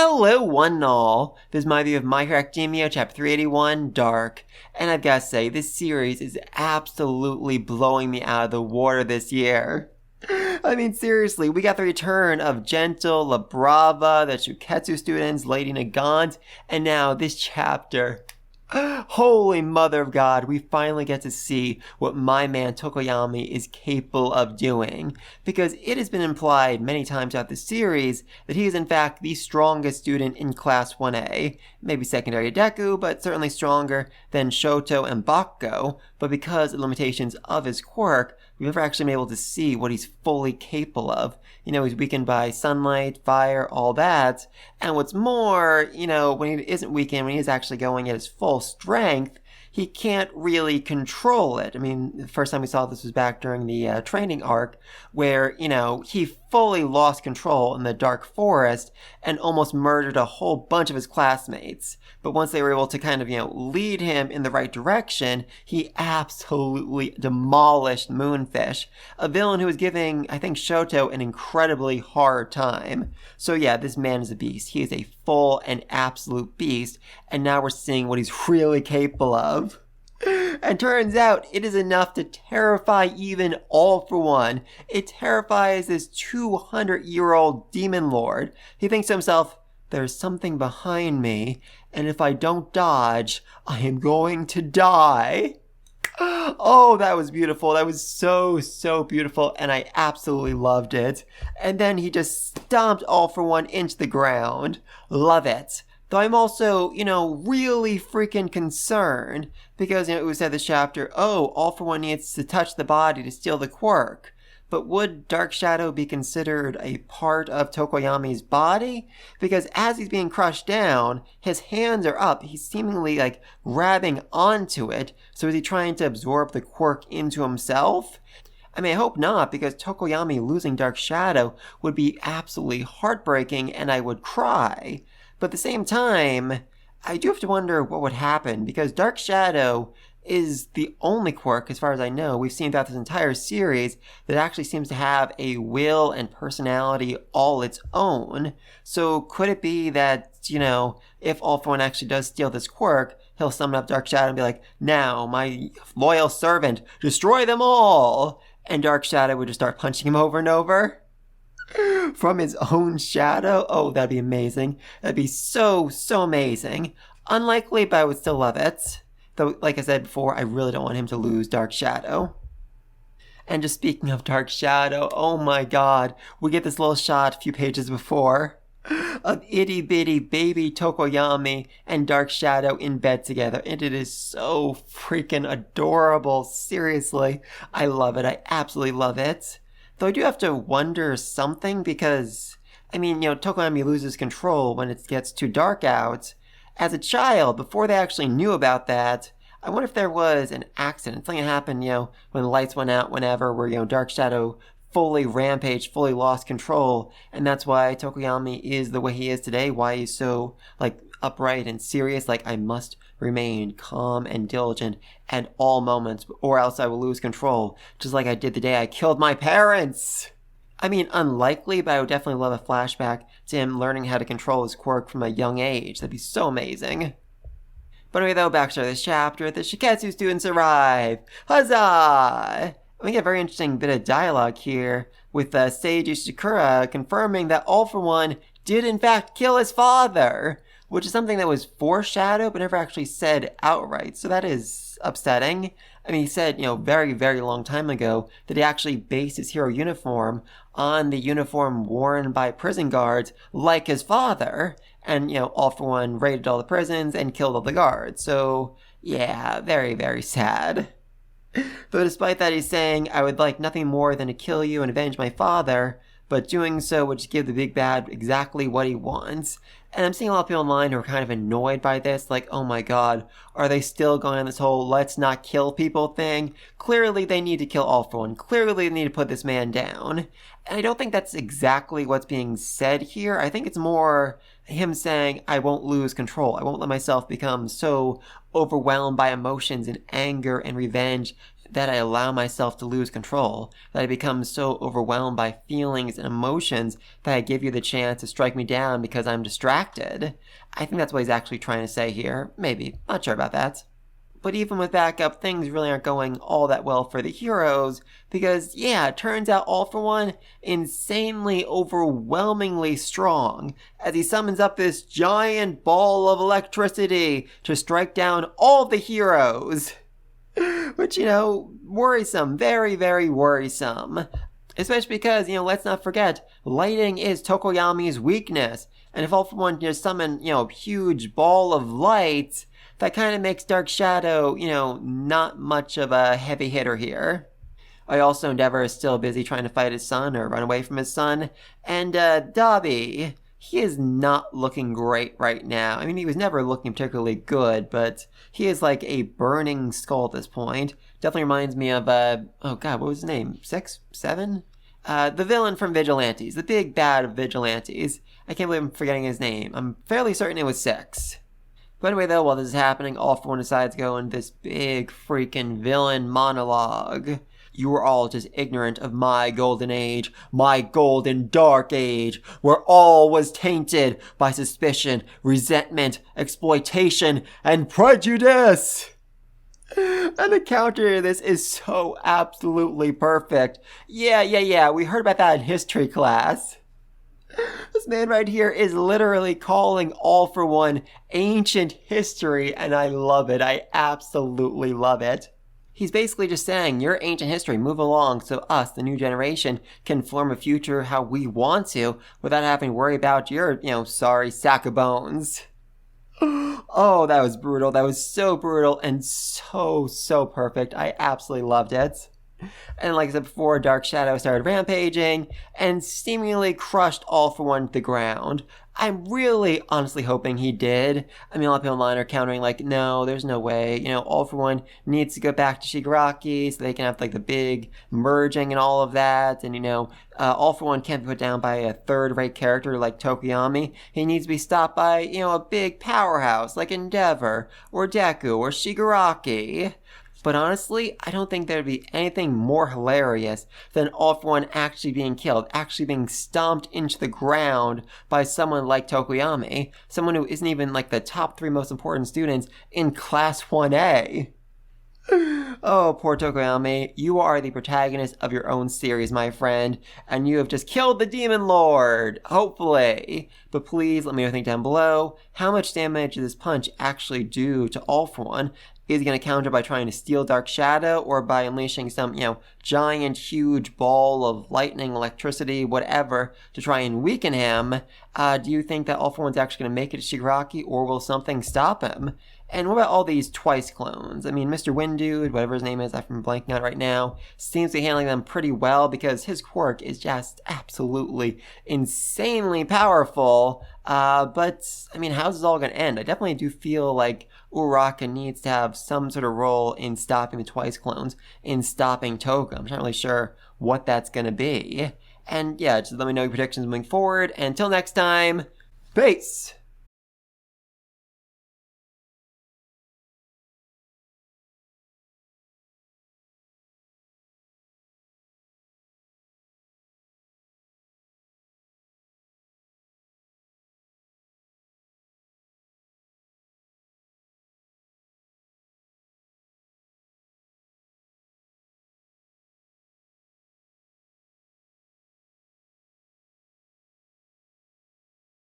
Hello, one and all. This is my view of My Hero Academia, Chapter 381, Dark. And I've got to say, this series is absolutely blowing me out of the water this year. I mean, seriously, we got the return of Gentle, La Brava, the Shuketsu students, Lady Nagant, and now this chapter. Holy Mother of God, we finally get to see what my man Tokyami is capable of doing, because it has been implied many times throughout the series that he is in fact the strongest student in Class 1A, maybe secondary Deku, but certainly stronger than Shoto and Bakko, but because of the limitations of his quirk, we've never actually been able to see what he's fully capable of. You know, he's weakened by sunlight, fire, all that. And what's more, you know, when he isn't weakened, when he's actually going at his full strength, he can't really control it. I mean, the first time we saw this was back during the training arc, where, you know, he fully lost control in the dark forest and almost murdered a whole bunch of his classmates. But once they were able to kind of, you know, lead him in the right direction, he absolutely demolished Moonfish, a villain who was giving, I think, Shoto an incredibly hard time. So yeah, this man is a beast. He is a full and absolute beast, and now we're seeing what he's really capable of. And turns out it is enough to terrify even All For One. It terrifies this 200-year-old demon lord. He thinks to himself, there's something behind me, and if I don't dodge, I am going to die. Oh, that was beautiful. That was so beautiful, and I absolutely loved it. And then he just stomped All For One into the ground. Love it. Though I'm also, you know, really freaking concerned because, you know, it was said this chapter, oh, All For One needs to touch the body to steal the quirk. But would Dark Shadow be considered a part of Tokoyami's body? Because as he's being crushed down, his hands are up. He's seemingly like grabbing onto it. So is he trying to absorb the quirk into himself? I mean, I hope not, because Tokoyami losing Dark Shadow would be absolutely heartbreaking and I would cry. But at the same time, I do have to wonder what would happen, because Dark Shadow is the only quirk, as far as I know, we've seen throughout this entire series that actually seems to have a will and personality all its own. So could it be that, you know, if All For One actually does steal this quirk, he'll summon up Dark Shadow and be like, now, my loyal servant, destroy them all! And Dark Shadow would just start punching him over and over? From his own shadow? Oh, that'd be amazing. That'd be so amazing. Unlikely, but I would still love it. Though, like I said before, I really don't want him to lose Dark Shadow. And just speaking of Dark Shadow, oh my god, we get this little shot a few pages before of itty bitty baby Tokoyami and Dark Shadow in bed together. And it is so freaking adorable. Seriously, I love it. I absolutely love it. Though I do have to wonder something because, I mean, you know, Tokoyami loses control when it gets too dark out. As a child, before they actually knew about that, I wonder if there was an accident. Something happened, you know, when the lights went out whenever, where, you know, Dark Shadow fully rampaged, fully lost control. And that's why Tokoyami is the way he is today, why he's so, like, upright and serious. Like, I must remain calm and diligent at all moments, or else I will lose control, just like I did the day I killed my parents. I mean, unlikely, but I would definitely love a flashback to him learning how to control his quirk from a young age. That'd be so amazing. But anyway, though, back to this chapter, the Shiketsu students arrive. Huzzah! We get a very interesting bit of dialogue here with Seiji Shikura confirming that All For One did in fact kill his father, which is something that was foreshadowed but never actually said outright. So that is upsetting. I mean, he said, you know, very long time ago that he actually based his hero uniform on the uniform worn by prison guards like his father. And, you know, All For One raided all the prisons and killed all the guards. So, yeah, very sad. Though despite that, he's saying, I would like nothing more than to kill you and avenge my father, but doing so would just give the big bad exactly what he wants. And I'm seeing a lot of people online who are kind of annoyed by this, like, oh my god, are they still going on this whole let's not kill people thing? Clearly they need to kill All For One. Clearly they need to put this man down. And I don't think that's exactly what's being said here. I think it's more him saying, I won't lose control. I won't let myself become so overwhelmed by emotions and anger and revenge that I allow myself to lose control, that I become so overwhelmed by feelings and emotions that I give you the chance to strike me down because I'm distracted. I think that's what he's actually trying to say here. Maybe. Not sure about that. But even with backup, things really aren't going all that well for the heroes, because, yeah, it turns out All For One insanely, overwhelmingly strong, as he summons up this giant ball of electricity to strike down all the heroes. Which, worrisome, very, very worrisome. Especially because, let's not forget, lighting is Tokoyami's weakness, and if All For One just summon, a huge ball of light, that kind of makes Dark Shadow, not much of a heavy hitter here. I also Endeavor is still busy trying to fight his son or run away from his son. And Dobby, he is not looking great right now. I mean, he was never looking particularly good, but he is like a burning skull at this point. Definitely reminds me of, oh god, what was his name? 6? 7? The villain from Vigilantes, the big bad of Vigilantes. I can't believe I'm forgetting his name. I'm fairly certain it was 6. But anyway, though, while this is happening, All For One decides to go in this big freaking villain monologue. You are all just ignorant of my golden age, my golden dark age, where all was tainted by suspicion, resentment, exploitation, and prejudice. And the counter to this is so absolutely perfect. Yeah, we heard about that in history class. This man right here is literally calling All For One ancient history, and I love it. I absolutely love it. He's basically just saying, your ancient history, move along so us, the new generation, can form a future how we want to without having to worry about your, sorry sack of bones. Oh, that was brutal. That was so brutal and so perfect. I absolutely loved it. And like I said before, Dark Shadow started rampaging and seemingly crushed All For One to the ground. I'm really honestly hoping he did. I mean, a lot of people online are countering like, no, there's no way. All For One needs to go back to Shigaraki so they can have like the big merging and all of that. And, All For One can't be put down by a third-rate character like Tokyami. He needs to be stopped by, a big powerhouse like Endeavor or Deku or Shigaraki. But honestly, I don't think there'd be anything more hilarious than All For One actually being killed, actually being stomped into the ground by someone like Tokoyami, someone who isn't even like the top 3 most important students in Class 1A. Oh, poor Tokoyami, you are the protagonist of your own series, my friend, and you have just killed the Demon Lord, hopefully. But please let me know think down below, how much damage did this punch actually do to All For One? Is he going to counter by trying to steal Dark Shadow or by unleashing some, giant, huge ball of lightning, electricity, whatever, to try and weaken him? Do you think that All For One's actually going to make it to Shigaraki, or will something stop him? And what about all these Twice clones? I mean, Mr. Windude, whatever his name is, I'm blanking out right now, seems to be handling them pretty well because his quirk is just absolutely insanely powerful. But, I mean, how's this all going to end? I definitely do feel like Uraraka needs to have some sort of role in stopping the Twice clones, in stopping Toga. I'm not really sure what that's going to be. And yeah, just let me know your predictions moving forward. And until next time, peace!